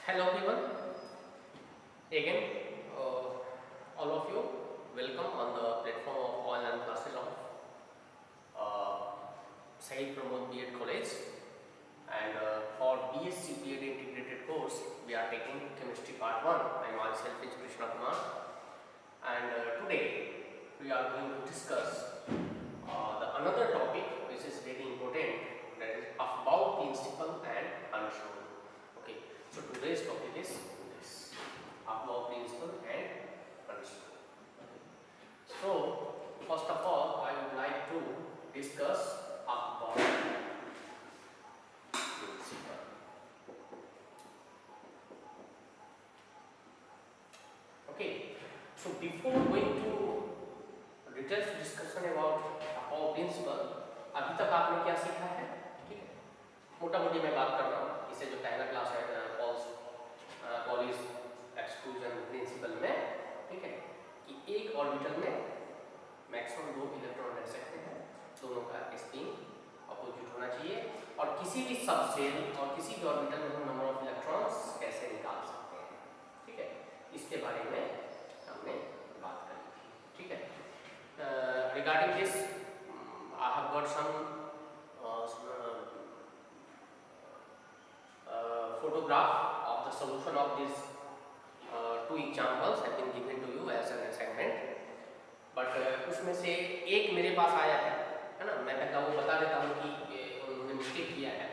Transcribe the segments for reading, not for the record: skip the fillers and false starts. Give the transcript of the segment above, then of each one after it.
Hello everyone, again all of you welcome on the platform of online classes of Sahid Pramod B.Ed College, and for BSc B.Ed integrated course we are taking chemistry part 1. I myself is Krishna Kumar, and today we are going to discuss the another topic which is very important, that is about principle and control. Okay, so today's topic is this about principle and control. So first of all I would like to discuss about principle. Okay, so before going to details discussion about principle, अभी तक आपने क्या सीखा है? ठीक है, मोटा मोटी मैं बात कर रहा हूँ, इसे जो पहला क्लास है पॉलिस एक्सक्लूजन प्रिंसिपल में, ठीक है, कि एक ऑर्बिटल में मैक्सिमम 2 इलेक्ट्रॉन रह सकते हैं, दोनों का स्पिन अपोजिट होना चाहिए, और किसी भी सबसेल और किसी भी ऑर्बिटल में हम नंबर ऑफ इलेक्ट्रॉन्स कैसे निकाल सकते हैं, ठीक है, इसके बारे में हमने बात करी थी, ठीक है। Regarding this, I have got some photograph of the solution of these two examples have been given to you as an assignment, but उसमें से एक मेरे पास आया है ना, मैं पहला वो बता देता हूँ कि उन्होंने मिस्टेक किया है,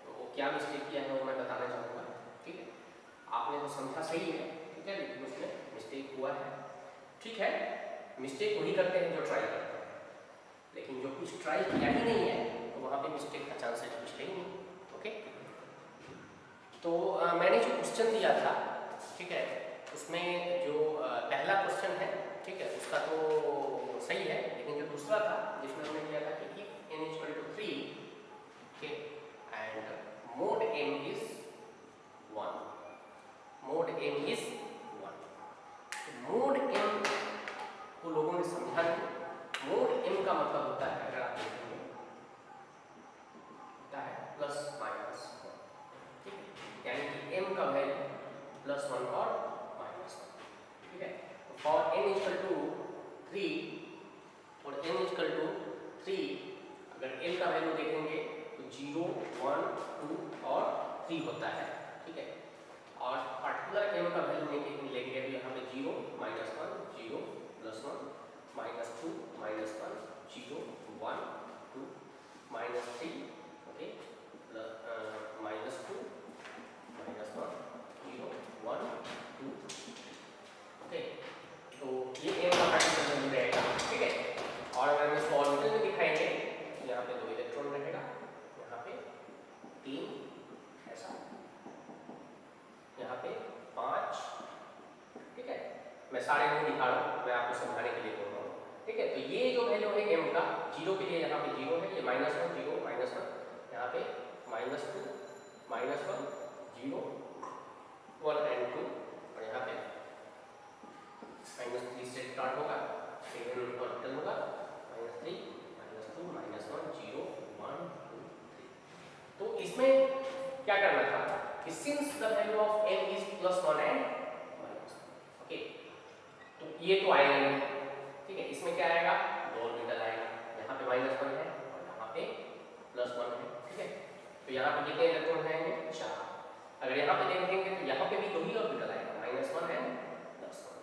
तो वो क्या मिस्टेक किया है वो मैं बताना चाहूँगा, ठीक है। आपने तो समझा सही है, ठीक है, लेकिन उसमें मिस्टेक हुआ है, ठीक है। मिस्टेक वही करते हैं जो ट्राई करते हैं, लेकिन जो कुछ ट्राई किया ही नहीं है तो वहाँ पे मिस्टेक का चांसेस कुछ है ही नहीं, ओके। तो मैंने जो क्वेश्चन दिया था, ठीक है, उसमें जो पहला क्वेश्चन है, ठीक है, उसका तो सही है, लेकिन जो दूसरा था जिसमें हमने दिया था कि n = 3, okay, and mod m is 1, mod m is 1, mod m को लोगों ने समझा नहीं। मोड m का मतलब होता है, अगर आप देखेंगे, होता है प्लस माइनस, ठीक है, यानी कि m का वैल्यू +1 और -1, ठीक है। तो फॉर n = 3 और n = 3, अगर l का वैल्यू देखेंगे तो 0, 1, 2 और 3 होता है, ठीक है, और पर्टिकुलर m का वैल्यू नहीं लेंगे तो यहाँ पे 0, -1, 0, +1, -2, -1, 0, 1, 2, -3, okay, -2, -1, 0, 1, 2, ओके। तो ये m का पर्टिकुलर वैल्यू रहेगा, ठीक है। और अगर हम इसको ऑर्बिटल में दिखाएंगे तो यहाँ पे 2 इलेक्ट्रॉन रहेगा, यहाँ पे 3, ऐसा, यहाँ पे 5, ठीक है। मैं सारे नहीं दिखा रहा हूँ, मैं आपको समझाने के लिए बोल रहा हूँ, ठीक है। तो ये जो वैल्यू है m का 0 के लिए यहाँ पे 0 है, ये -1, 0, -1, यहाँ पे -2, -1, 0, 1 and 2, और यहाँ पे -3 से स्टार्ट होगा, 7 ऑर्बिटल होगा, -3, -2, -1, 0, 1, 2, 3। तो इसमें क्या करना था कि since the value of m is +1 and -1, okay, तो ये तो आएगा नहीं, ठीक है। इसमें क्या आएगा, 2 ऑर्बिटल आएगा, यहाँ पे -1 है और यहाँ पे +1 है, ठीक है। तो यहाँ पे कितने इलेक्ट्रॉन आएंगे, 4। अगर यहाँ पे देखेंगे तो यहाँ पे भी 2 ही ऑर्बिटल आएगा, -1 है, +1,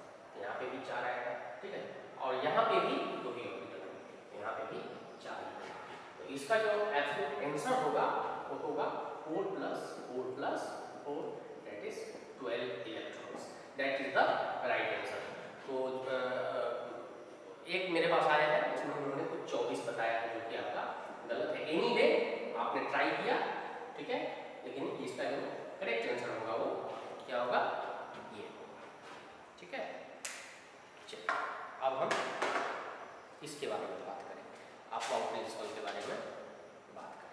यहाँ पे भी 4 आएगा, ठीक है, और यहाँ पे भी 2 ही ऑर्बिटल आएंगे, यहाँ पे भी 4 आएगा। तो इसका जो एब्सोल्यूट आंसर होगा वो होगा 4 + 4 + 4, that is 12 electrons, that is the right answer. तो एक मेरे पास आया है, उसमें उन्होंने कुछ 24 बताया है, जो कि आपका गलत है। एनीवे आपने ट्राई किया, ठीक है, लेकिन इसका जो करेक्ट आंसर होगा वो क्या होगा, ये, ठीक है। चलिए अब हम इसके बारे में बात करें, आप प्रिंसिपल के बारे में बात करें।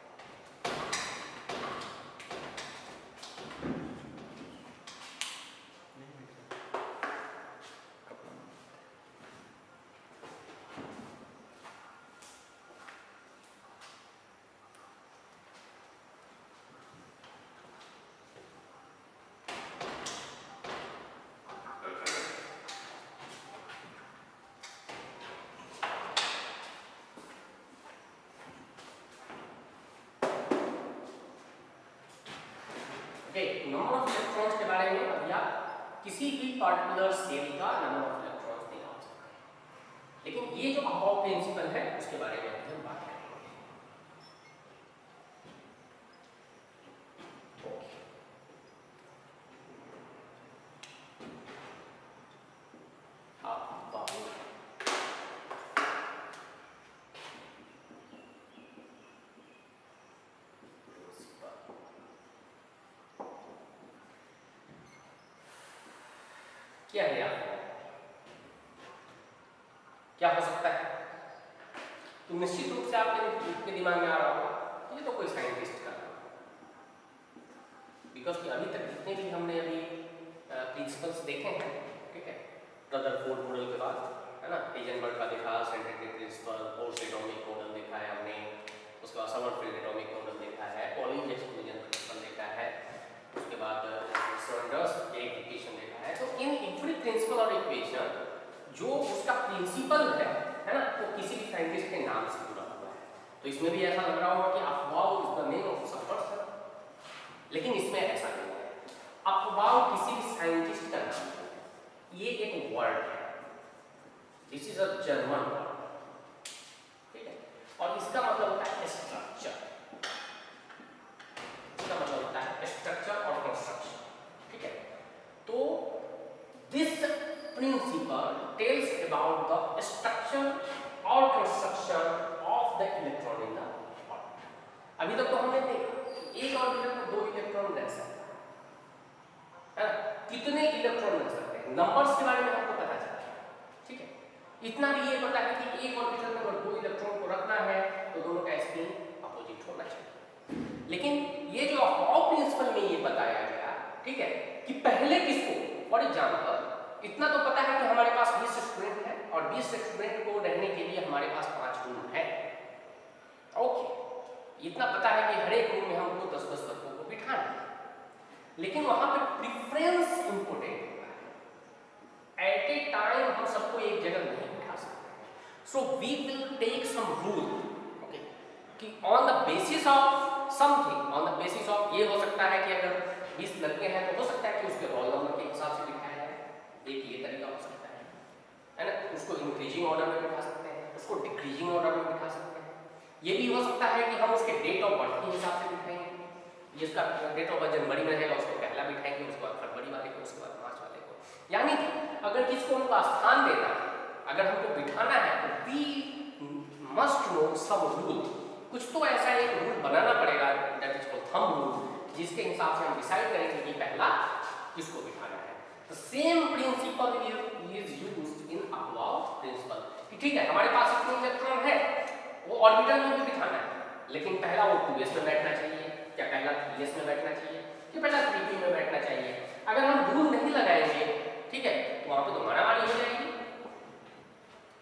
ओके, नंबर ऑफ इलेक्ट्रॉन्स के बारे में अभी आप किसी भी पर्टिकुलर सेल का नंबर ऑफ इलेक्ट्रॉन्स निकाल सकते हैं, लेकिन ये जो अबव प्रिंसिपल है उसके बारे में अभी हम बात करेंगे। क्या है आपको क्या हो सकता है? तो निश्चित रूप से आपके दिमाग में आ रहा होगा ये तो कोई साइंटिस्ट का, बिकॉज कि अभी तक जितने भी हमने अभी प्रिंसिपल्स देखे हैं, ठीक है, रदरफोर्ड मॉडल के बाद, है ना, हाइजेनबर्ग का देखा, central principle, Bohr's atomic model देखा है हमने, उसके बाद समरफील्ड एटॉमिक मॉडल देखा है, पॉलिंग एक्सक्लूजन प्रिंसिपल देखा है, उसके बाद सॉन्डर्स इक्वेशन देखा है। तो इन एवरी प्रिंसिपल और इक्वेशन जो उसका प्रिंसिपल है ना, वो किसी भी साइंटिस्ट के नाम से जुड़ा हुआ है। तो इसमें भी ऐसा लग रहा होगा कि अफवाह is the name of some person, लेकिन इसमें ऐसा नहीं है। अफवाह किसी भी साइंटिस्ट का नाम है, ये एक वर्ड है, this is a German word, ठीक है, और इसका मतलब होता है स्ट्रक्चर, इसका मतलब होता है स्ट्रक्चर और कंस्ट्रक्शन, ठीक है। तो this principle tells about the structure or construction of the electron in the orbital. अभी तक तो हमने देखा एक ऑर्बिटल में 2 इलेक्ट्रॉन रह सकते हैं, कितने इलेक्ट्रॉन रह सकते हैं, नंबर्स के बारे में हमको पता चला, ठीक है। इतना भी ये पता है कि एक ऑर्बिटल में अगर 2 इलेक्ट्रॉन को रखना है तो दोनों का स्पिन अपोजिट होना चाहिए। लेकिन ये जो अबव प्रिंसिपल में ये बताया गया, ठीक है, कि पहले किसको, फॉर एग्जांपल इतना तो पता है कि हमारे पास 20 स्टूडेंट है और 20 स्टूडेंट को रहने के लिए हमारे पास 5 रूम है, ओके, इतना पता है कि हर एक रूम में हमको 10-10 बच्चों को बिठाना है, लेकिन वहां पे प्रेफरेंस इंपॉर्टेंट होता है। एट ए टाइम हम सबको एक जगह नहीं बिठा सकते, so we will take some rule, okay, कि on the basis of something, on the basis of ये हो सकता है कि अगर 20 लड़के हैं तो हो सकता है कि उसके रोल नंबर के हिसाब से बिठाया जाए, एक ये तरीका हो सकता है ना, उसको इंक्रीजिंग ऑर्डर में बिठा सकते हैं, उसको डिक्रीजिंग ऑर्डर में बिठा सकते हैं। ये भी हो सकता है कि हम उसके डेट ऑफ बर्थ के हिसाब से बिठाएंगे, जिसका डेट ऑफ बर्थ जनवरी में रहेगा उसको पहला बिठाएंगे, उसके बाद फरवरी वाले को, उसके बाद मार्च वाले को। यानी कि अगर किसको हमको स्थान देना है, अगर हमको बिठाना है तो we must know some rule, कुछ तो ऐसा एक रूल बनाना पड़ेगा, that is called thumb rule, जिसके हिसाब से हम डिसाइड करेंगे कि पहला किसको बिठाना है। The same principle is used in above principle, ठीक है, हमारे पास इतने इलेक्ट्रॉन है, वो ऑर्बिटल में भी बिठाना है, लेकिन पहला वो 2s में बैठना चाहिए, क्या पहला 3s में बैठना चाहिए, कि पहला 3p में बैठना चाहिए। अगर हम रूल नहीं लगाएंगे, ठीक है, तो वहां पे तो मारामारी हो जाएगी,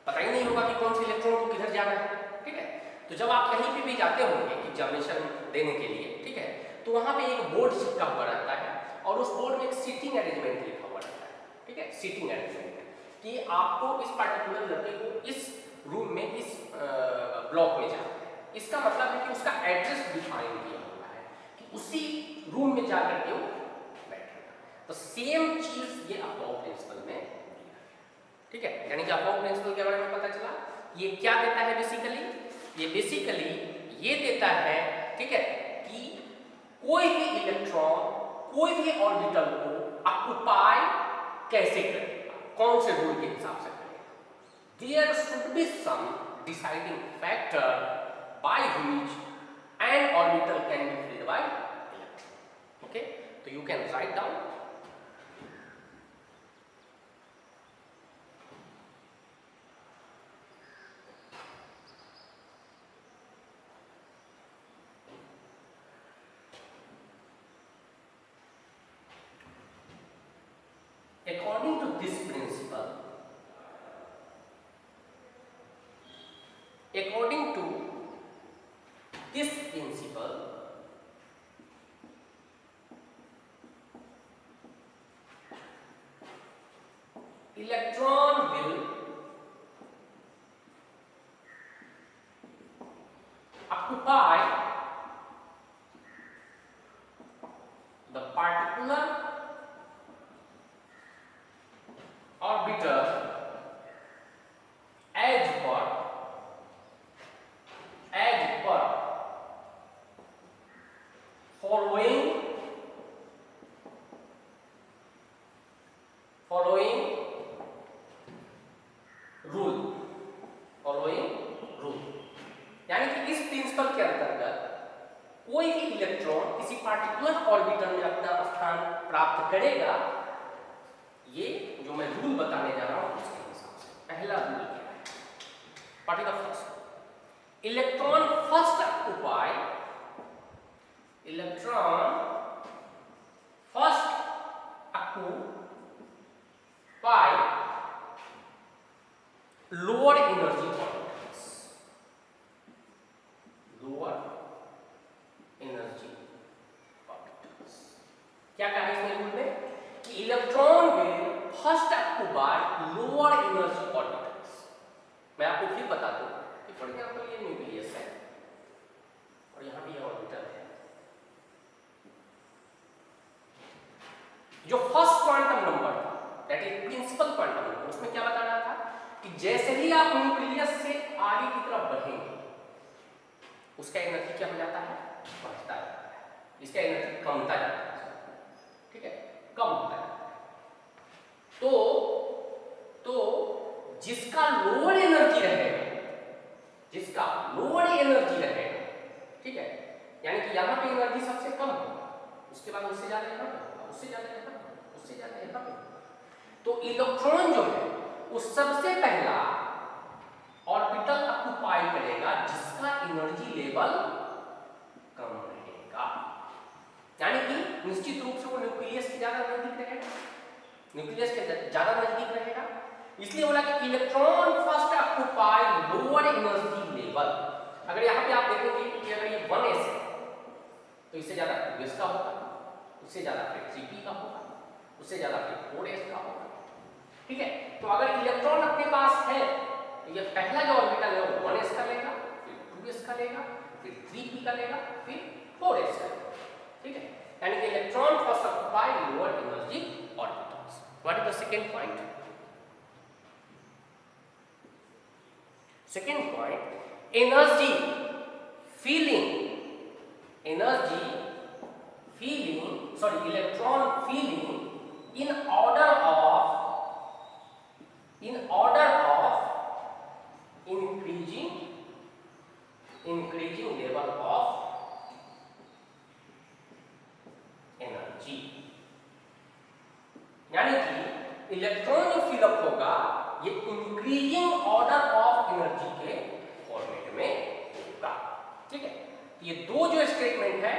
पता ही नहीं होगा कि कौन से इलेक्ट्रॉन को किधर जाना है, ठीक है। तो जब आप कहीं पे भी जाते होंगे एग्जामिनेशन देने के लिए, ठीक है, तो वहां पे एक बोर्ड चिपका हुआ रहता है और उस बोर्ड में एक सीटिंग अरेंजमेंट लिखा हुआ रहता है, ठीक है, सीटिंग अरेंजमेंट, कि आपको इस पर्टिकुलर लड़के को इस रूम में, इस ब्लॉक में जाना है। इसका मतलब है कि उसका एड्रेस डिफाइन किया हुआ है कि उसी रूम में जाकर के वो बैठेगा। तो सेम चीज ये अबव प्रिंसिपल में, ठीक है, यानी कि अबव प्रिंसिपल के बारे में पता चला। ये क्या देता है बेसिकली, ये बेसिकली ये देता है, ठीक है, कि कोई भी इलेक्ट्रॉन कोई भी ऑर्बिटल को ऑक्युपाई कैसे करेगा, कौन से रूल के हिसाब से करेगा। There should be some deciding factor by which an orbital can be filled by electron, okay. तो you can write down according to this principle, according to this principle, electron will occupy the particular orbital as per following rule, यानी कि इस principal के अंतर्गत कोई भी electron किसी particular orbital में अपना स्थान प्राप्त करेगा, ये जो मैं रूल बताने जा रहा हूं उसके हिसाब से। पहला रूल क्या है? What is the first? Electron first occupy lower energy orbitals. क्या कहा है इसमें रूल में कि electron will first occupy lower energy orbitals. मैं आपको फिर बता दूं कि फॉर एग्जांपल ये न्यूक्लियस है और यहां भी ये ऑर्बिटल है। जो फर्स्ट क्वांटम नंबर था, that is principal quantum number, उसमें क्या बताना था कि जैसे ही आप न्यूक्लियस से आगे की तरफ बढ़ेंगे उसका एनर्जी क्या हो जाता है? बढ़ता जाता है। इसका एनर्जी कमता जाता है, ठीक है, कम होता है। तो जिसका लोअर एनर्जी रहेगा, ठीक है, यानी कि यहां पे एनर्जी सबसे कम होगा, उसके बाद उससे ज्यादा यहां पे होगा, उससे ज्यादा यहां पे होगा, उससे ज्यादा यहां पे होगा। तो इलेक्ट्रॉन जो है वो सबसे पहला ऑर्बिटल ऑक्यूपाई करेगा जिसका एनर्जी लेवल कम रहेगा, यानी कि निश्चित रूप से वो न्यूक्लियस के ज्यादा नजदीक रहेगा, इसलिए बोला कि electron first occupy lower energy level. अगर यहाँ पे आप देखेंगे कि अगर ये 1s है तो इससे ज्यादा 2s का होगा, उससे ज्यादा फिर 3p का होगा, उससे ज्यादा फिर 4s का होगा, ठीक है। तो अगर इलेक्ट्रॉन अपने पास है तो ये पहला जो ऑर्बिटल है वो 1s का लेगा, फिर 2s का लेगा, फिर 3p का लेगा, फिर 4s का लेगा, ठीक है। यानी कि electron first occupy lower energy orbitals. What is the second point? Second point, energy feeling, electron feeling in order of increasing level of energy। यानी कि इलेक्ट्रॉन जो फिलअप होगा ये इंक्रीजिंग ऑर्डर ऑफ एनर्जी के फॉर्मेट में होगा, ठीक है। ये दो जो स्टेटमेंट है,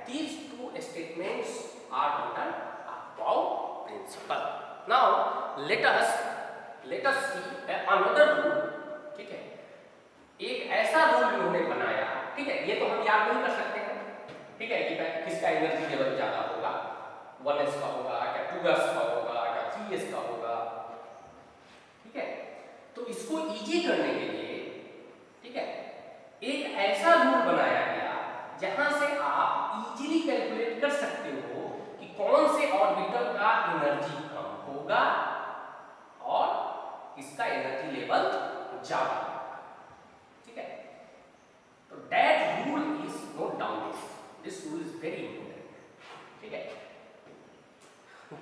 these two statements are under above principle। now let us see another rule, ठीक है। एक ऐसा रूल उन्होंने बनाया, ठीक है, ये तो हम याद नहीं कर सकते हैं, ठीक है, कि किसका एनर्जी लेवल ज्यादा होगा, 1s का होगा क्या 2s का होगा क्या 3s का होगा, ठीक है। तो इसको इजी करने के लिए, ठीक है, एक ऐसा रूल बनाया गया जहां से आप इजीली कैलकुलेट कर सकते हो कि कौन से ऑर्बिटल का एनर्जी कम होगा और इसका एनर्जी लेवल ज्यादा होगा, ठीक है। तो that rule is note down, this rule is very important, ठीक है।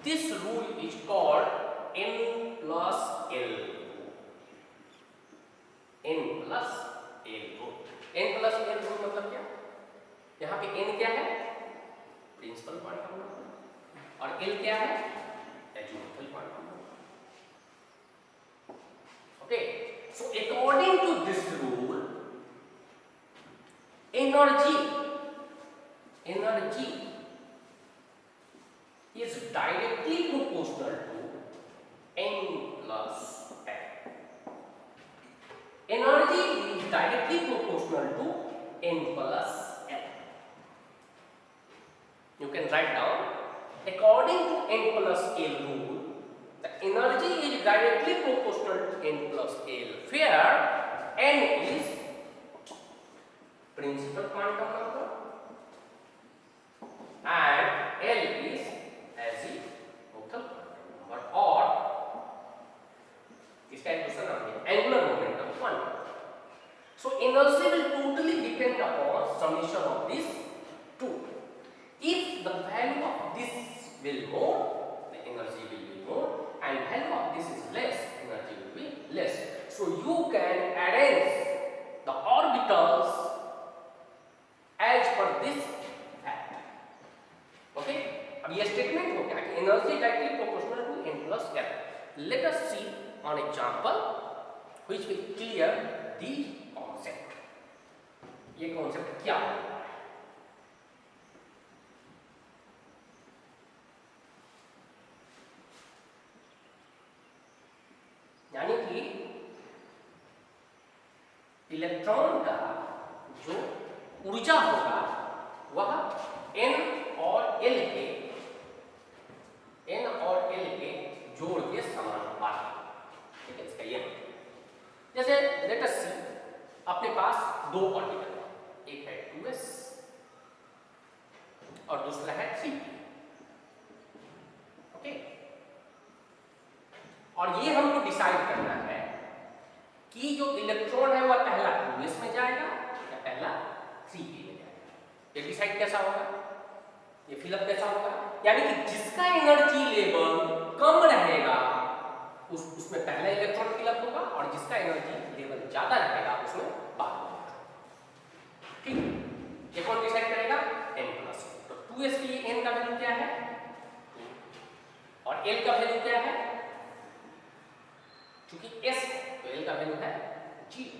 This rule is called n plus l rule। n plus l rule मतलब क्या? यहाँ पे n क्या है? प्रिंसिपल क्वांटम नंबर, और l क्या है? Azimuthal quantum number. Okay, so according to this rule energy is directly proportional to n plus l। Energy is directly proportional to n plus l। You can write down, according to n plus l rule, the energy is directly proportional to n plus l, where n is principal quantum number and l is value of this will more, the energy will be more, and value of this is less, energy will be less. So you can arrange the orbitals as per this fact. Okay, अब ये statement हो गया कि energy directly proportional to n plus l. Let us see on example which will clear the concept. ये concept क्या है? यानी कि इलेक्ट्रॉन का जो ऊर्जा होगा वह n और l के जोड़ के समानुपाती है. ठीक है, इसका ये जैसे लेट अस सी अपने पास दो ऑर्बिटल है, एक है 2s और दूसरा है 3p. ओके, और ये हमको डिसाइड करना है कि जो इलेक्ट्रॉन है वह पहला 2s में जाएगा या पहला 3p में जाएगा. ये डिसाइड कैसा होगा, ये फिलअप कैसा होगा, यानी कि जिसका एनर्जी लेवल कम रहेगा उसमें पहला इलेक्ट्रॉन फिलअप होगा और जिसका एनर्जी लेवल ज्यादा रहेगा उसमें बाद में. ठीक, ये कौन डिसाइड करेगा, n+. तो 2s के लिए n का वैल्यू क्या है और l का वैल्यू क्या है. चूंकि s है तो l का वैल्यू है 0.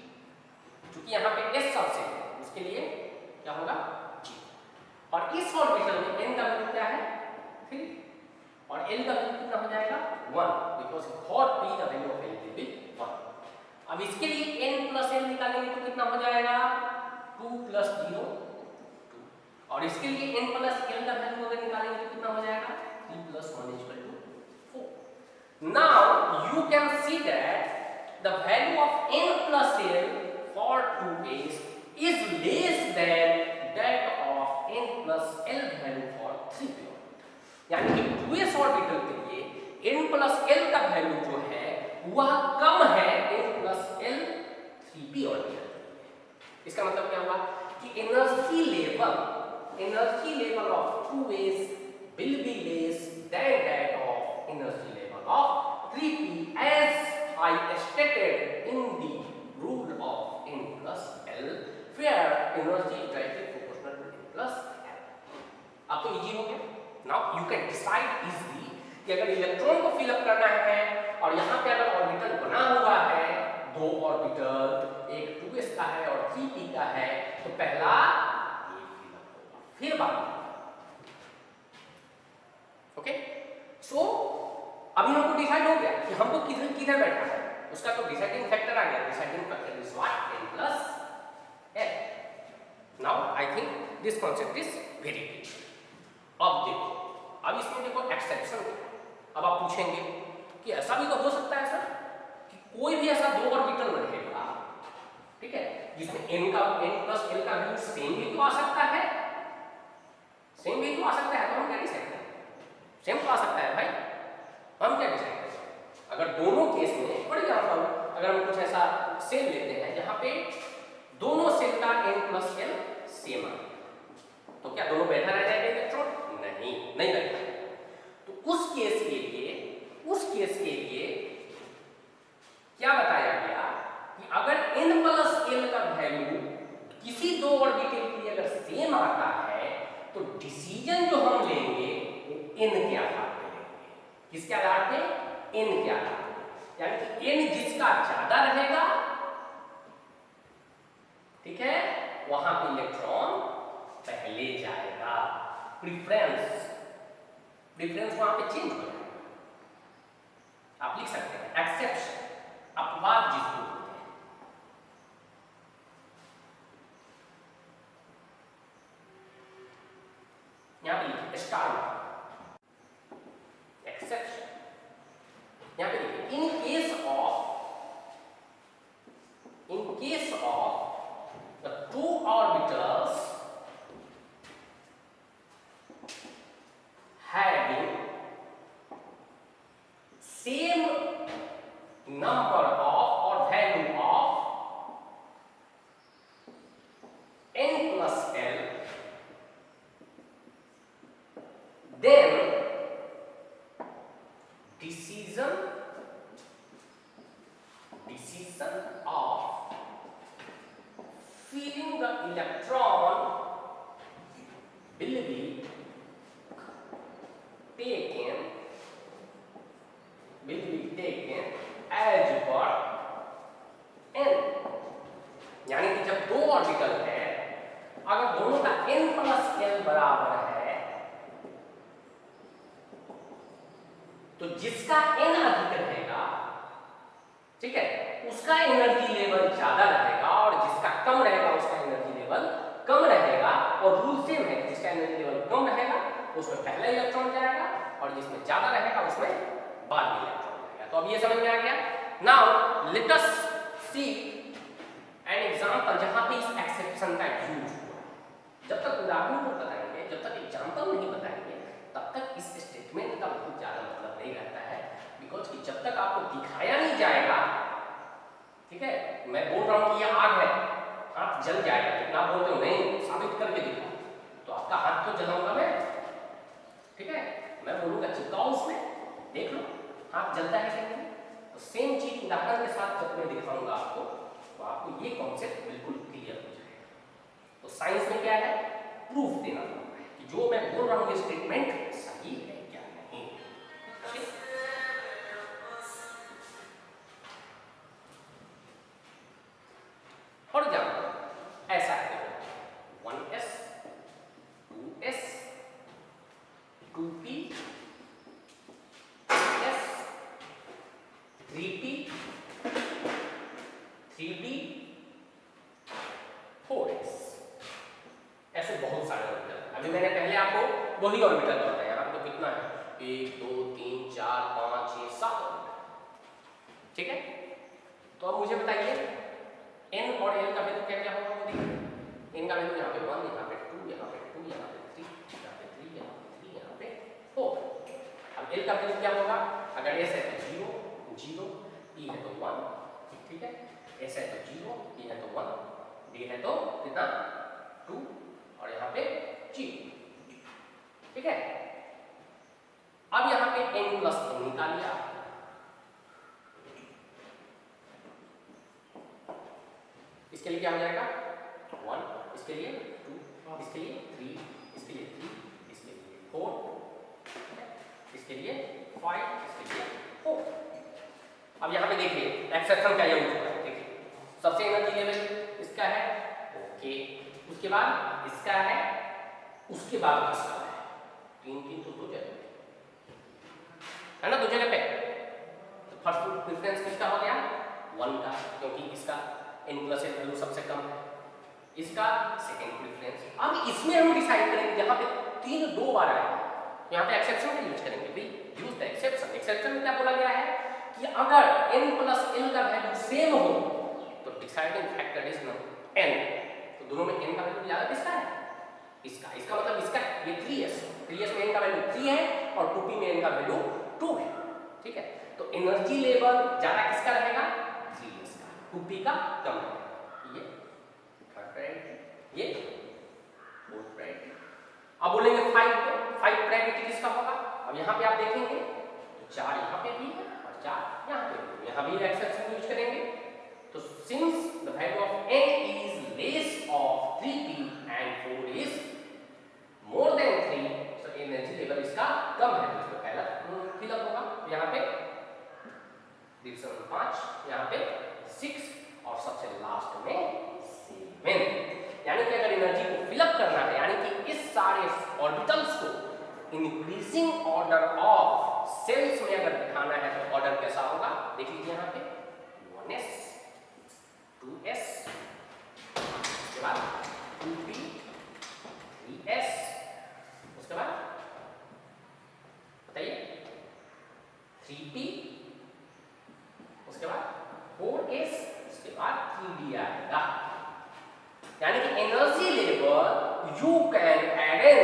चूंकि यहाँ पे s सबसे है उसके लिए क्या होगा 0. और इस ऑर्बिटल में n का वैल्यू क्या है 3 और l का वैल्यू कितना हो जाएगा 1, because for p the value of l will be 1. अब इसके लिए n plus l निकालेंगे तो कितना हो जाएगा 2 plus 0 2, और इसके लिए n plus l का वैल्यू अगर निकालेंगे तो कितना हो जाएगा 3 plus 1 is equal to 4. Now you can see that the value of n plus l for 2s is less than that of n plus l value for 3p. यानी कि 2s orbital के लिए n plus l का value जो है वह कम है n plus l 3p orbital. इसका मतलब क्या हुआ कि energy level of 2s will be less than that of energy level of 3p as I stated in the rule of n plus l where energy is directly proportional to n plus l. अब तो easy हो गया. Now you can decide easily कि अगर electron को fill up करना है और यहाँ पे अगर ऑर्बिटल बना हुआ है, दो ऑर्बिटल एक 2s का है और 3p का है, तो पहला ये फिलअप होगा फिर बाद. ओके, सो अभी हमको डिसाइड हो गया कि हमको किधर किधर बैठना है. उसका तो डिसाइडिंग फैक्टर आ गया. Deciding factor is what n plus l. Now I think this concept is very clear. अब देखो, अब इसमें देखो एक्सेप्शन क्या है. अब आप पूछेंगे कि ऐसा भी तो हो सकता है सर कि कोई भी ऐसा दो ऑर्बिटल रहेगा, ठीक है, जिसमें n plus l का वैल्यू सेम भी तो आ सकता है. सेम भी तो आ सकता है, तो हम क्या डिसाइड करें. सेम तो आ सकता है भाई, हम क्या डिसाइड करें. अगर दोनों केस में फॉर एग्जांपल अगर हम कुछ ऐसा सेल लेते हैं जहां पे दोनों सेल का n plus l सेम है, तो क्या दोनों बैठा रह जाएगा इलेक्ट्रॉन? नहीं बैठा. तो उस केस के लिए क्या बताया गया कि अगर n plus l का वैल्यू किसी दो ऑर्बिटल के लिए अगर सेम आता है तो डिसीजन जो हम लेंगे वो n के आधार पे लेंगे. किसके आधार पे? n के आधार पे. यानी कि n जिसका ज्यादा रहेगा, ठीक है, वहां पे इलेक्ट्रॉन पहले जाएगा. प्रेफरेंस वहां पे चेंज हो जाएगा. आप लिख सकते हैं एक्सेप्शन, अपवाद जिसको बोलते हैं. यहां पे लिखिए स्टार एक्सेप्शन. यहां पे लिखिए in case of the two orbitals having taken as per n, यानी कि जब दो ऑर्बिटल है, अगर दोनों का n प्लस l बराबर है, तो जिसका n अधिक रहेगा, ठीक है, उसका एनर्जी लेवल ज्यादा रहेगा, और जिसका कम रहेगा उसका एनर्जी लेवल कम रहेगा। और रूल सेम है, जिसका एनर्जी लेवल कम रहेगा उसमें पहला इलेक्ट्रॉन जाएगा, और जिसमें ज्यादा रहेगा उसमें बाद में इलेक्ट्रॉन जाएगा। तो अब ये समझ में आ गया। Now let us see an example जहां पे इस एक्सेप्शन का यूज हुआ। जब तक उदाहरण नहीं बताएंगे, जब तक एग्जांपल नहीं बताएंगे, तब तक इस स्टेटमेंट का बहुत ज्यादा मतलब नहीं रहता है, बिकॉज कि जब तक आपको दिखाया नहीं जाएगा, ठीक है, मैं बोल रहा हूं कि ये आग है, हाथ जल जाएगा, लेकिन आप बोलते हो नहीं साबित करके दिखाओ, तो आपका हाथ तो जलाऊंगा मैं, ठीक है, मैं बोलूंगा चिपकाओ उसमें, देख लो हाथ जलता है कि नहीं। तो सेम चीज उदाहरण के साथ जब मैं दिखाऊंगा आपको, तो आपको ये कॉन्सेप्ट बिल्कुल क्लियर हो जाएगा। तो साइंस में क्या है, प्रूफ देना होता है कि जो मैं बोल रहा हूं ये स्टेटमेंट सही है क्या नहीं। फॉर एग्जाम्पल ऐसा है, 1s 2s 2p 3s 3p 3d 4s, ऐसे बहुत सारे ऑर्बिटल। अभी मैंने पहले आपको वही ऑर्बिटल बताया, यहाँ पे तो कितना है, 1 2 3 4 5 6 7 ऑर्बिटल, ठीक है। तो अब मुझे बताइए n और l का वैल्यू क्या क्या होगा, वो देखिए। n का वैल्यू यहाँ पे 1, यहाँ पे 2, यहाँ पे 2, यहाँ पे 3, यहाँ पे 3, यहाँ पे 3, यहाँ पे 4। अब l का वैल्यू क्या होगा, अगर s है तो 0 0, e है तो 1, ठीक है, s है तो 0, e है तो 1, d है तो कितना 2, और यहाँ पे 0, ठीक है। अब यहाँ पे n प्लस n निकाल लिया, इसके लिए क्या हो जाएगा 1, इसके लिए 2, इसके लिए 3, इसके लिए 3, इसके लिए 4, इसके लिए 5, इसके लिए 4। अब यहाँ पे देखिए एक्सेप्शन का यूज हुआ है, देखिए सबसे एनर्जी लेवल इसका है, ओके, उसके बाद इसका है, उसके बाद इसका है, 3 3 तो 2 जगह है ना, 2 जगह पे। तो फर्स्ट प्रेफरेंस किसका हो गया 1 का, क्योंकि इसका n प्लस l वैल्यू सबसे कम है, इसका सेकंड प्रेफरेंस। अब इसमें हम डिसाइड करेंगे, जहां पे 3 2 बार आएगा, यहाँ पे एक्सेप्शन का यूज करेंगे, भी यूज द एक्सेप्शन। एक्सेप्शन में क्या बोला गया है कि अगर n प्लस l का वैल्यू सेम हो तो डिसाइडिंग फैक्टर इज n, तो दोनों में n का वैल्यू ज्यादा किसका है, इसका। इसका मतलब इसका ये 3s में n का वैल्यू 3 है और 2p में n का वैल्यू 2 है, ठीक है। तो एनर्जी लेवल ज्यादा किसका रहेगा, 3s का, 2p का कम रहेगा। ये थर्ड प्रायोरिटी, ये फोर्थ प्रायोरिटी। अब बोलेंगे 5 प्रायोरिटी किसका होगा। अब यहाँ पे आप देखेंगे तो 4 यहाँ पे भी है और 4 यहाँ पे भी, यहाँ भी एक्सेप्शन यूज करेंगे। तो since the value of n is less of 3p and 4 is more than 3, so energy level इसका कम है, तो पहला फिलअप होगा। यहाँ पे डिवीजन 5, यहाँ पे 6 और सबसे लास्ट में 7। यानी कि अगर एनर्जी को फिलअप करना है, यानी कि इस सारे ऑर्बिटल्स को इंक्रीजिंग ऑर्डर ऑफ सेल्स में अगर दिखाना है तो ऑर्डर कैसा होगा, देख लीजिए यहाँ पे 1s 2s, उसके बाद 2p 3s, उसके बाद बताइए 3p, उसके बाद 4s, उसके बाद 3d आएगा। यानी कि energy level you can arrange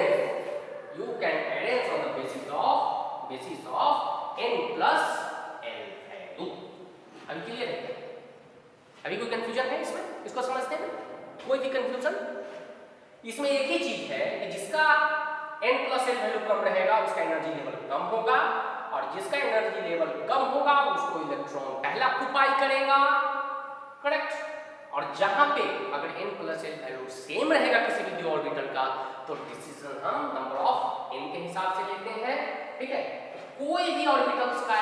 on the basis of n plus l value. अभी क्लियर है, अभी कोई कंफ्यूजन है इसमें, इसको समझते हैं कोई भी कंफ्यूजन इसमें। एक ही चीज है कि जिसका n प्लस l वैल्यू कम रहेगा उसका एनर्जी लेवल कम होगा, और जिसका एनर्जी लेवल कम होगा उसको इलेक्ट्रॉन पहला ऑक्यूपाई करेगा, करेक्ट। और जहां पे अगर n plus l value same रहेगा किसी भी दो ऑर्बिटल का, तो डिसीजन हम नंबर ऑफ n के हिसाब से लेते हैं, ठीक है। कोई भी ऑर्बिटल्स का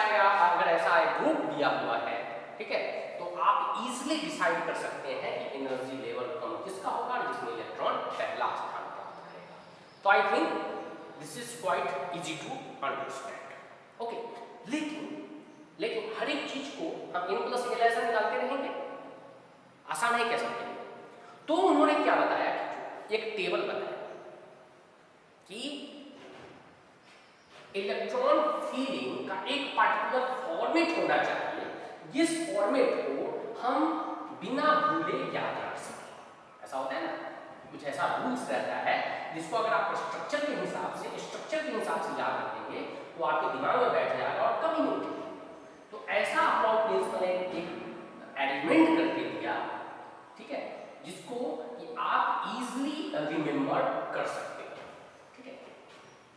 अगर ऐसा ग्रुप दिया हुआ है, ठीक है, तो आप इजीली डिसाइड कर सकते हैं कि एनर्जी लेवल कम किसका होगा जिसमें इलेक्ट्रॉन पहला स्थान प्राप्त करेगा। तो I think this is quite easy to understand. Okay, लेकिन हर एक चीज को हम n प्लस एल ऐसा निकालते रहेंगे, आसान है क्या समझने? तो उन्होंने क्या बताया, एक टेबल बताया कि इलेक्ट्रॉन फीलिंग का एक पार्टिकुलर फॉर्मेट होना चाहिए, जिस फॉर्मेट को हम बिना भूले याद रख सकें। ऐसा होता है ना, कुछ ऐसा रूल्स रहता है जिसको अगर आप स्ट्रक्चर के हिसाब से याद रखेंगे तो आपके दिमाग में बैठ जाएगा और कभी नहीं उठेगा। तो ऐसा अपॉन प्रिंसिपल ने एक एलिमेंट करके दिया, ठीक है, जिसको कि आप इजीली रिमेंबर कर सकते हो, ठीक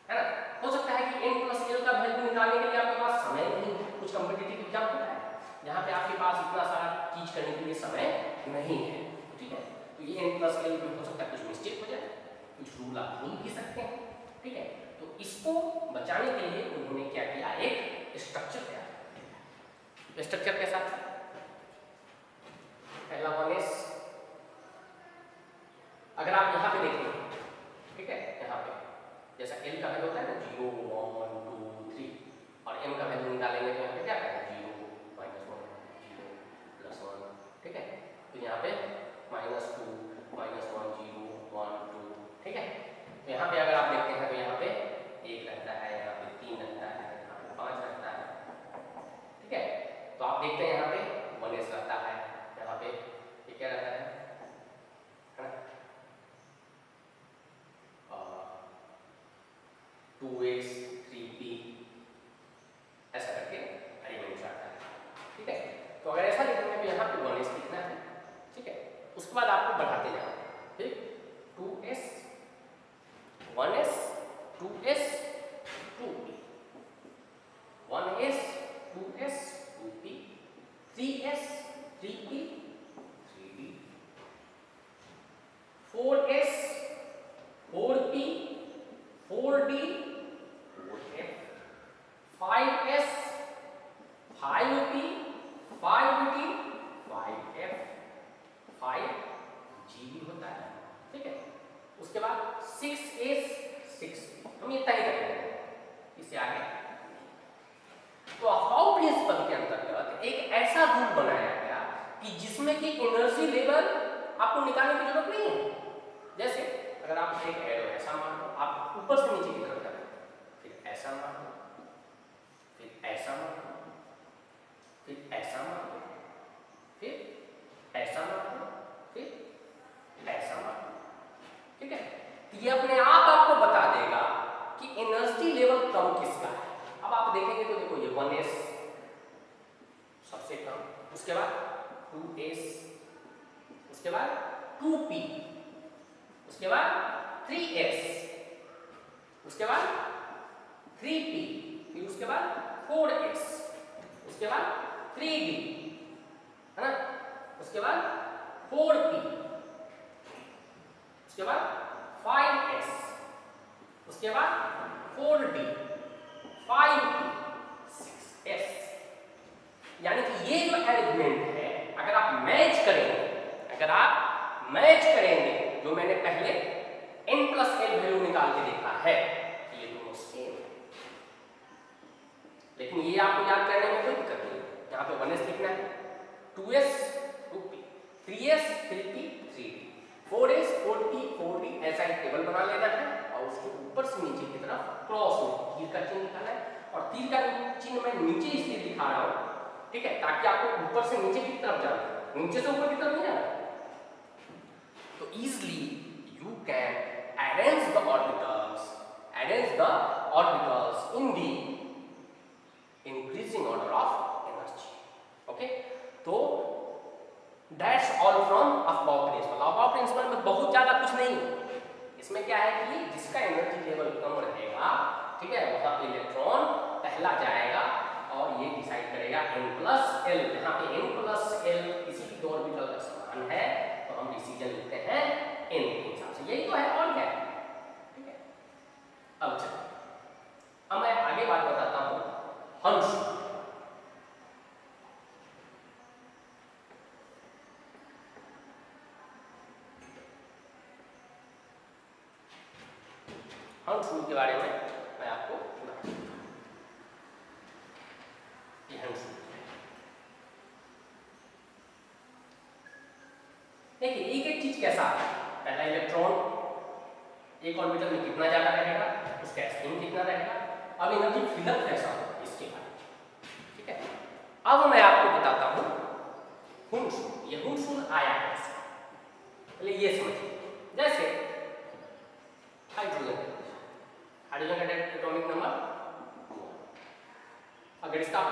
है ना। हो सकता है कि n प्लस एल का वैल्यू निकालने के लिए आपके पास समय नहीं, कुछ कॉम्पिटिटिव एग्जाम होता है जहाँ पे आपके पास इतना सारा चीज करने के लिए समय नहीं है, ठीक है। तो ये n प्लस एल में हो सकता है कुछ मिस्टेक हो जाए, कुछ रूल आप भूल भी सकते हैं, ठीक है। तो इसको बचाने के लिए उन्होंने क्या किया, एक स्ट्रक्चर तैयार किया। स्ट्रक्चर कैसा था? पहला वन एस, अगर आप यहाँ पे देखें, ठीक है, यहाँ पे जैसा एल का वैल्यू होता है ना 0 1 2 3, और m का वैल्यू निकालेंगे तो यहाँ पे क्या करेंगे 0 -1 0 +1, ठीक है। तो यहाँ पे -2 -1 0 1 2, ठीक है। तो यहाँ पे अगर आप देखते हैं तो यहाँ पे 1 रहता है, यहाँ पे 3 रहता है, यहाँ पे 5 रहता है, ठीक है। तो आप देखते हैं यहाँ पे 1s रहता है, यहाँ पे ये क्या रहता है ना, 2s 3p ऐसा करके एलिमेंट आता है, ठीक है। तो अगर ऐसा लिखेंगे तो यहाँ पे 1s लिखना है, ठीक है। उसके बाद आपको बढ़ाते जाना है, ठीक, 2s 1s 2s 2p 1s 2s 2p 3s 3p 3p 4s 4p 4d 4f 5s 5p 5d 5f 5g भी होता है, ठीक है। उसके बाद 6s 6p, हम इतना ही करेंगे, इससे आगे। तो अफाउ प्रिंसिपल के अंतर्गत एक ऐसा रूल बनाया गया कि जिसमें कि एनर्जी लेवल आपको निकालने की जरूरत नहीं है। जैसे अगर आप एक एरो ऐसा मान लो, आप ऊपर से नीचे की तरफ करें, फिर ऐसा मान लो, फिर ऐसा मान लो, फिर ऐसा मान लो, फिर ऐसा मान लो, फिर ऐसा मान लो, ठीक है। ये अपने आप आपको बता देगा कि एनर्जी लेवल कम किसका है। अब आप देखेंगे तो देखो ये 1s सबसे कम, उसके बाद 2s, उसके बाद 2p, उसके बाद 3s, उसके बाद 3p, फिर उसके बाद 4s, उसके बाद 3d, है ना, उसके बाद 4p, उसके बाद 5s, उसके बाद 4d, 5p, 6s। यानी कि ये जो अरेंजमेंट है, अगर आप मैच करेंगे जो मैंने पहले n प्लस एल वैल्यू निकाल के देखा है, ये दोनों सेम है। लेकिन ये आपको याद करने में कोई दिक्कत नहीं, यहाँ पे 1s लिखना है, 2s 2p, 3s 3p 3d, 4s 4p 4d, ऐसा एक टेबल बना लेना है और उसके ऊपर से नीचे की तरफ क्रॉस में तीर का चिन्ह निकालना है। और तीर का चिन्ह मैं नीचे इसलिए दिखा रहा हूँ, ठीक है, ताकि आपको ऊपर से नीचे की तरफ जाना है, नीचे से ऊपर की तरफ नहीं जाना। तो easily you can arrange the orbitals in the increasing order of energy. Okay, तो that's all from aufbau principle. Aufbau principle में बहुत ज्यादा कुछ नहीं है, इसमें क्या है कि जिसका एनर्जी लेवल कम रहेगा, ठीक है, वहां पे इलेक्ट्रॉन पहला जाएगा और ये डिसाइड करेगा n प्लस एल। यहाँ पे n प्लस एल किसी भी ऑर्बिटल का समान है तो हम डिसीजन लेते हैं n के हिसाब से, यही तो है और क्या है, ठीक है। अब चलो, अब मैं आगे बाद बताता हूं हंस। हंस रूल के बारे में मैं आपको बताऊंगा। ये हंस रूल देखिए, एक एक चीज कैसा है। पहला इलेक्ट्रॉन एक ऑर्बिटल में कितना ज्यादा रहेगा, उसका स्पिन कितना रहेगा, अब एनर्जी फिलअप कैसा हो इसके बारे में, ठीक है। अब मैं आपको बताता हूं हंस रूल। ये हंस रूल आया कैसे, पहले ये समझिए। जैसे हाइड्रोजन का एटॉमिक नंबर 2, अगर इसका आप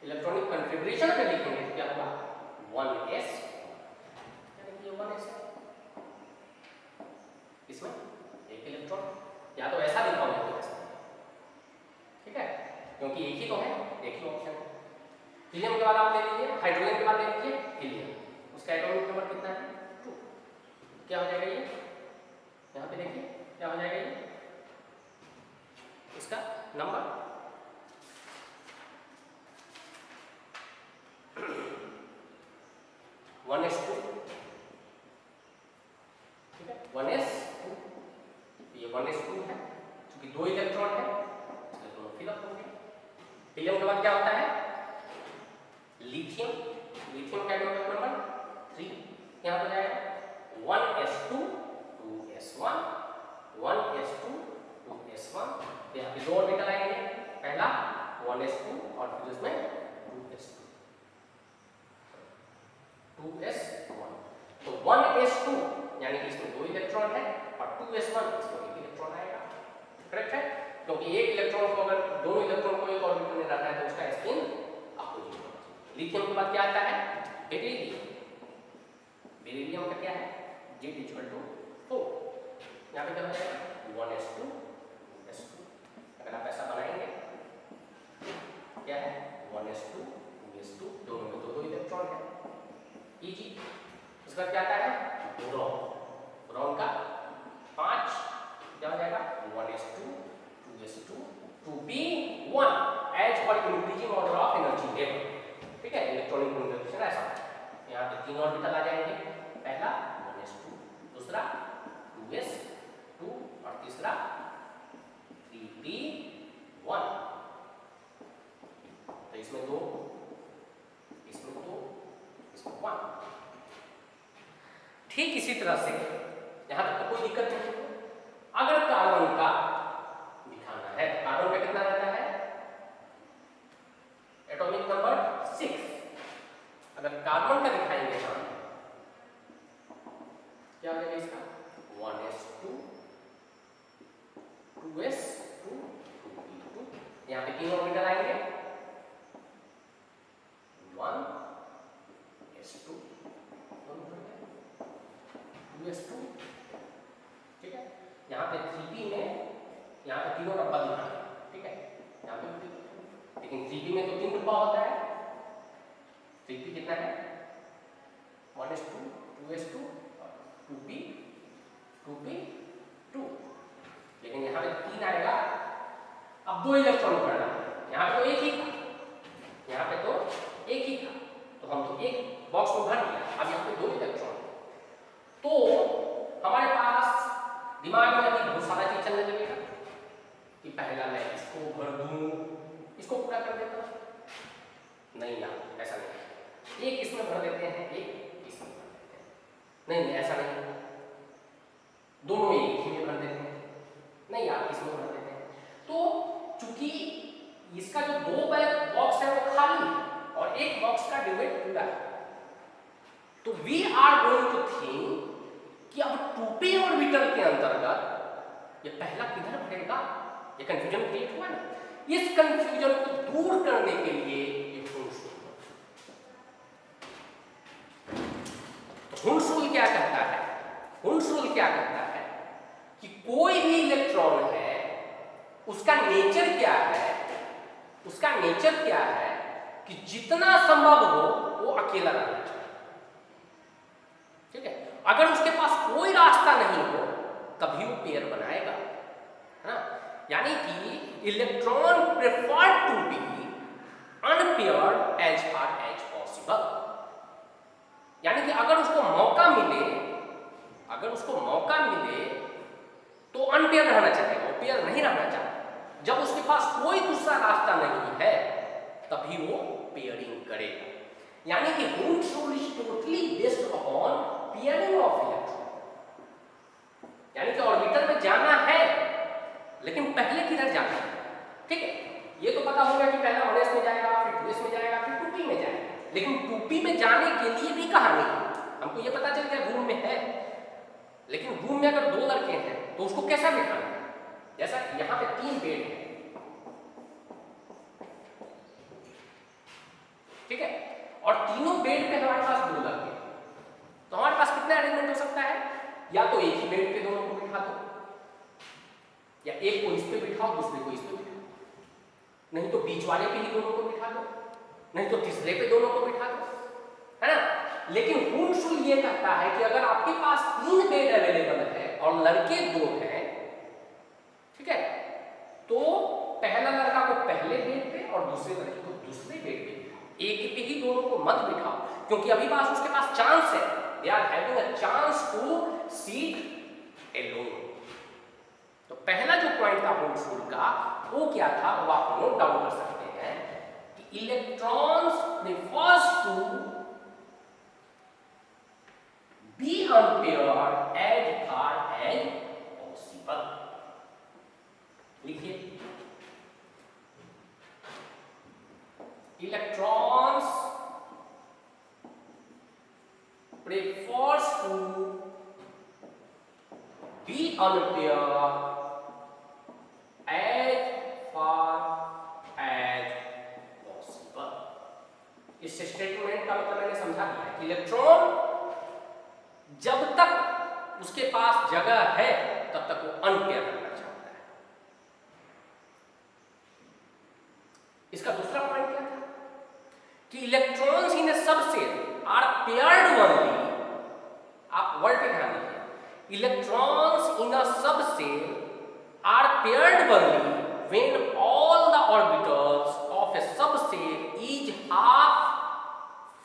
इलेक्ट्रॉनिक कॉन्फ़िगरेशन पे लिखेंगे तो क्या होगा 1s, यानी कि 1s है, इसमें एक इलेक्ट्रॉन, या तो ऐसा लिखा होगा, ठीक है, क्योंकि एक ही तो है, एक ही ऑप्शन है। हीलियम के बाद आप ले लीजिए, हाइड्रोजन के बाद ले लीजिए हीलियम, उसका एटॉमिक नंबर कितना है 2, क्या हो जाएगा ये, यहाँ पे देखिए क्या हो जाएगा ये, इसका नंबर 1s2, ठीक है, 1s2, ये 1s2 है, क्योंकि 2 इलेक्ट्रॉन है इसलिए दोनों फिलअप होंगे। हीलियम के बाद क्या होता है लिथियम, लिथियम का एटॉमिक नंबर 3, यहाँ पर जाएगा 1s2 2s1, 1s2 2s1, तो यहाँ पे 2 ऑर्बिटल आएंगे, पहला 1s2 और फिर उसमें 2s1, तो 1s2 यानी कि इसमें 2 इलेक्ट्रॉन है और 2s1 इसमें 1 इलेक्ट्रॉन आएगा, करेक्ट है, क्योंकि एक इलेक्ट्रॉन को अगर दोनों इलेक्ट्रॉन को एक ऑर्बिटल में रखना है तो उसका स्पिन अपोजिट होना चाहिए। लिथियम के बाद क्या आता है बेरिलियम, बेरिलियम का क्या है Z=4, यहाँ पे क्या हो जाएगा 1s2 2s2, अगर आप ऐसा बनाएंगे क्या है 1s2 2s2, दोनों में 2 इलेक्ट्रॉन है, इजी। उसका क्या आता है बोरॉन, बोरॉन का 5, क्या हो जाएगा 1s2 2s2 2p1 एज पर increasing order of energy level, ठीक है, इलेक्ट्रॉनिक कॉन्फ़िगरेशन ऐसा है। यहाँ पे 3 ऑर्बिटल आ जाएंगे, पहला 1s2, दूसरा 2s2 और तीसरा 3p1, तो इसमें 2, इसमें 2, इसमें 1। ठीक इसी तरह से यहां तक तो कोई दिक्कत नहीं है। अगर कार्बन का दिखाना है, कार्बन का कितना रहता है एटॉमिक नंबर 6, अगर कार्बन का दिखाएंगे हम क्या हो जाएगा इसका 1s2 2s2 2p2, यहाँ पे 3 ऑर्बिटल आएंगे 1s2 2s2, ठीक है, यहाँ पे 3p में यहाँ पे तीनों डब्बा दिखा है, ठीक है, यहाँ पे लेकिन 3p में तो 3 डब्बा होता है, 3p कितना है 1s2 2s2 2p 2p2, लेकिन यहाँ पे 3 आएगा, अब 2 इलेक्ट्रॉन भरना, यहाँ पे तो एक ही था, यहाँ पे तो एक ही था, तो हम तो एक बॉक्स में भर दिया, अब यहाँ पे 2 इलेक्ट्रॉन, तो हमारे पास दिमाग में अभी बहुत सारा चीज चलने लगेगा कि पहला मैं इसको भर दूं, इसको पूरा कर देता हूं, नहीं यार ऐसा नहीं, एक इसमें भर देते हैं, एक इसमें भर देते हैं, नहीं ऐसा नहीं, दोनों एक ही में भर देते हैं, नहीं यार इसमें भर देते हैं, तो चूंकि इसका जो 2 बॉक्स है वो खाली है और एक बॉक्स का ड्यूएट पूरा है, तो we are going to think कि अब 2p ऑर्बिटल के अंतर्गत ये पहला किधर भरेगा, ये कंफ्यूजन क्रिएट हुआ ना, इस कंफ्यूजन को दूर करने के लिए ये हंस रूल क्या कहता है, हंस रूल क्या कहता है कि कोई भी इलेक्ट्रॉन है उसका नेचर क्या है, उसका नेचर क्या है कि जितना संभव हो वो अकेला रहना चाहिए, ठीक है, अगर उसके पास कोई रास्ता नहीं हो तभी वो पेयर बनाएगा, है ना, यानी कि electron prefer to be unpaired as far as possible. यानी कि अगर उसको मौका मिले तो अनपेयर रहना चाहेगा, वो पेयर नहीं रहना चाहता। जब उसके पास कोई दूसरा रास्ता नहीं है तभी वो पेयरिंग करेगा। यानी कि Hooke's rule is totally based upon pairing of electron। यानी कि ऑर्बिटल में जाना है लेकिन पहले किधर जाना है, ठीक है। ये तो पता होगा कि पहले 1s में जाएगा, फिर 2s में जाएगा, फिर 2p में जाएगा। लेकिन 2p में जाने के लिए भी कहानी है, हमको ये पता चल गया रूम में है, लेकिन रूम में अगर 2 लड़के हैं तो उसको कैसा बिठाना है। जैसा यहाँ पे 3 बेड है, ठीक है, और तीनों बेड पे हमारे पास 2 लड़के हैं, तो हमारे पास कितना अरेंजमेंट हो सकता है। या तो एक ही बेड पे दोनों को बिठा दो, या एक को इस पे बिठाओ, दूसरे को इस पे बिठाओ, नहीं तो बीच वाले पे ही दोनों को बिठा दो, नहीं तो तीसरे पे दोनों को बिठा दो, है ना। लेकिन Hooke's rule ये कहता है कि अगर आपके पास 3 बेड अवेलेबल है और लड़के 2 हैं, ठीक है, तो पहला लड़का को पहले बेड पे और दूसरे लड़के को दूसरे बेड पे बिठाओ, एक पे ही दोनों को मत बिठाओ, क्योंकि अभी पास उसके पास चांस है, they are having a chance to seat alone. तो पहला जो पॉइंट था Hooke's rule का वो क्या था, वो आप नोट डाउन कर सकते हैं कि electrons prefers to be unpaired as far as possible. लिखिए, electrons prefers to be unpaired as far as possible. इस स्टेटमेंट का मतलब मैंने समझा दिया है कि इलेक्ट्रॉन जब तक उसके पास जगह है तब तक वो अनपेयर करना चाहता है। इसका दूसरा पॉइंट क्या था कि electrons in a subshell are paired only. आप वर्ड पे ध्यान दीजिए, electrons in a subshell are paired only when all the orbitals of a subcell is half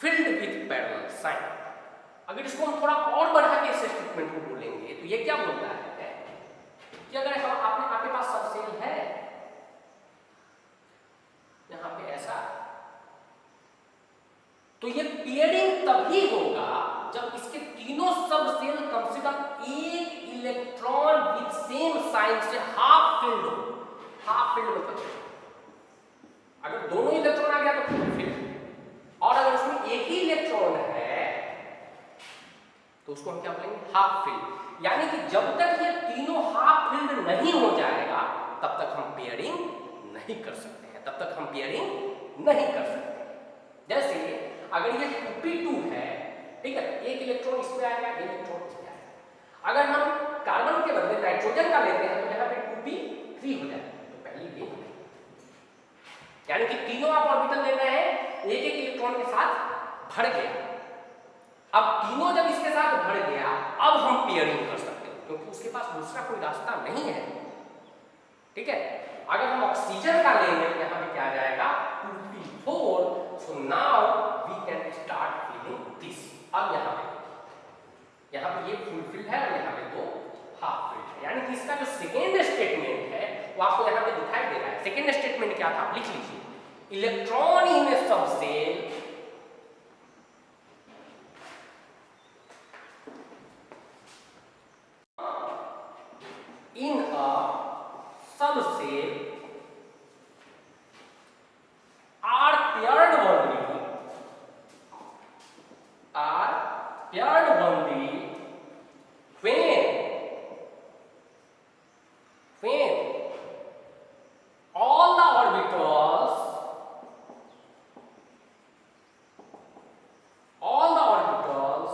filled with parallel sign। अगर इसको हम थोड़ा और बढ़ा के इस स्टेटमेंट को बोलेंगे तो ये क्या बोलता है कि अगर हम आपके पास सबसेल है यहां पे ऐसा, तो ये पेयरिंग तभी होगा जब इसके तीनों सबसेल कम से कम एक इलेक्ट्रॉन विद सेम साइन से हाफ फिल्ड हो। हाफ फिल्ड मतलब अगर दोनों इलेक्ट्रॉन आ गया तो फुल फिल्ड, और अगर उसमें एक ही इलेक्ट्रॉन है तो उसको हम क्या बोलेंगे, हाफ फिल्ड। यानी कि जब तक ये तीनों हाफ फिल्ड नहीं हो जाएगा तब तक हम पेयरिंग नहीं कर सकते हैं, तब तक हम पेयरिंग नहीं कर सकते। जैसे अगर ये 2p2 है, ठीक है, एक इलेक्ट्रॉन इसमें आएगा, एक इलेक्ट्रॉन इसमें आएगा। अगर हम कार्बन के बदले नाइट्रोजन का लेते हैं तो यहाँ पे 2p3 हो जाएगा, तो पहले ये हो जाएगा। यानी कि तीनों आप ऑर्बिटल ले रहे हैं, एक एक इलेक्ट्रॉन के साथ भर गया। अब तीनों जब इसके साथ भर गया, अब हम पेयरिंग कर सकते हैं क्योंकि उसके पास दूसरा कोई रास्ता नहीं है, ठीक है। अगर हम ऑक्सीजन का लेंगे तो यहाँ पे क्या आ जाएगा, 2p4। So now we can start filling this। अब यहाँ पे ये फुलफिल्ड है और यहाँ पे 2 हाफ फिल्ड है। यानी कि इसका जो सेकेंड स्टेटमेंट है वो आपको यहाँ पे दिखाई दे रहा है। सेकेंड स्टेटमेंट क्या था, आप लिख लीजिए, electron in a subshell in a subcell are paired only when all the orbitals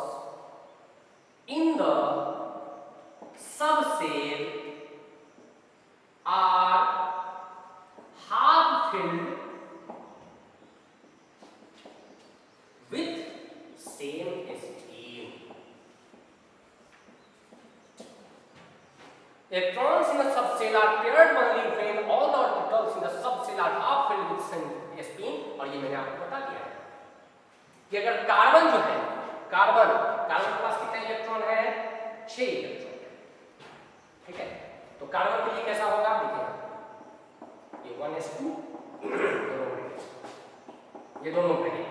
in the subcell are half filled with same steam। Electrons in a subcell are paired only when all the orbitals कि अगर carbon जो है, carbon के पास कितने electron है? 6 electron, ठीक है। तो कार्बन के लिए कैसा होगा? देखिए ये 1s2 दोनों ये दोनों रहेंगे,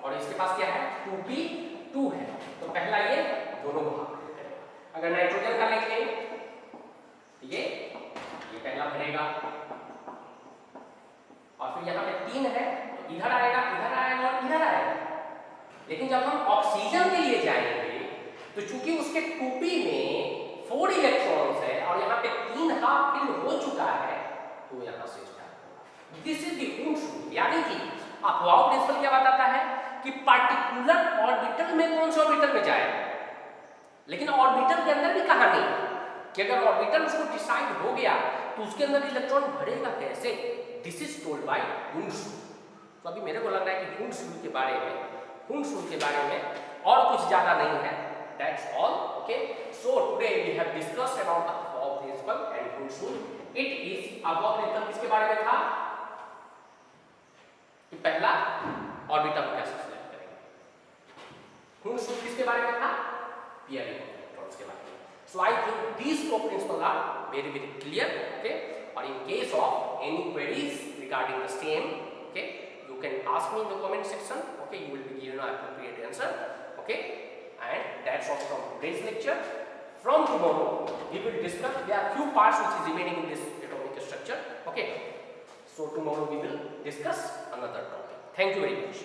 और इसके पास क्या है? 2p2 है, तो पहला ये दोनों को भाग करेगा। अगर नाइट्रोजन का लेंगे, ये पहला भरेगा, और फिर यहाँ पे 3 है तो इधर आएगा, इधर आएगा और इधर आएगा। लेकिन जब हम ऑक्सीजन के लिए जाएंगे तो चूंकि उसके 2p में 4 इलेक्ट्रॉन्स है और यहाँ पे 3 हाफ फिल हो चुका है, तो यहाँ से स्टार्ट होगा। दिस इज द Wundt, यानी कि अफवाह प्रिंसिपल क्या बताता है कि पार्टिकुलर ऑर्बिटल में कौन से ऑर्बिटल में जाएगा, लेकिन ऑर्बिटल के अंदर भी कहानी है कि अगर ऑर्बिटल उसको डिसाइड हो गया तो उसके अंदर इलेक्ट्रॉन भरेगा कैसे। This is told by Wundt। तो अभी मेरे को लग रहा है कि Wundt के बारे में और कुछ ज्यादा नहीं है। That's all, okay. So today we have discussed about aufbau principle and Wundt। It is aufbau principle किसके बारे में था कि पहला ऑर्बिटल कैसे सिलेक्ट करेंगे। Wundt किसके बारे में था? पेयरिंग ऑफ इलेक्ट्रॉन्स के बारे में। So I think these two principles are very clear, okay? Or in case of any queries regarding the same, okay, you can ask me in the comment section, okay? You will be given an appropriate answer, okay? And that's all from today's lecture. From tomorrow, we will discuss. There are few parts which is remaining in this atomic structure, okay? So tomorrow we will discuss another topic. Thank you very much.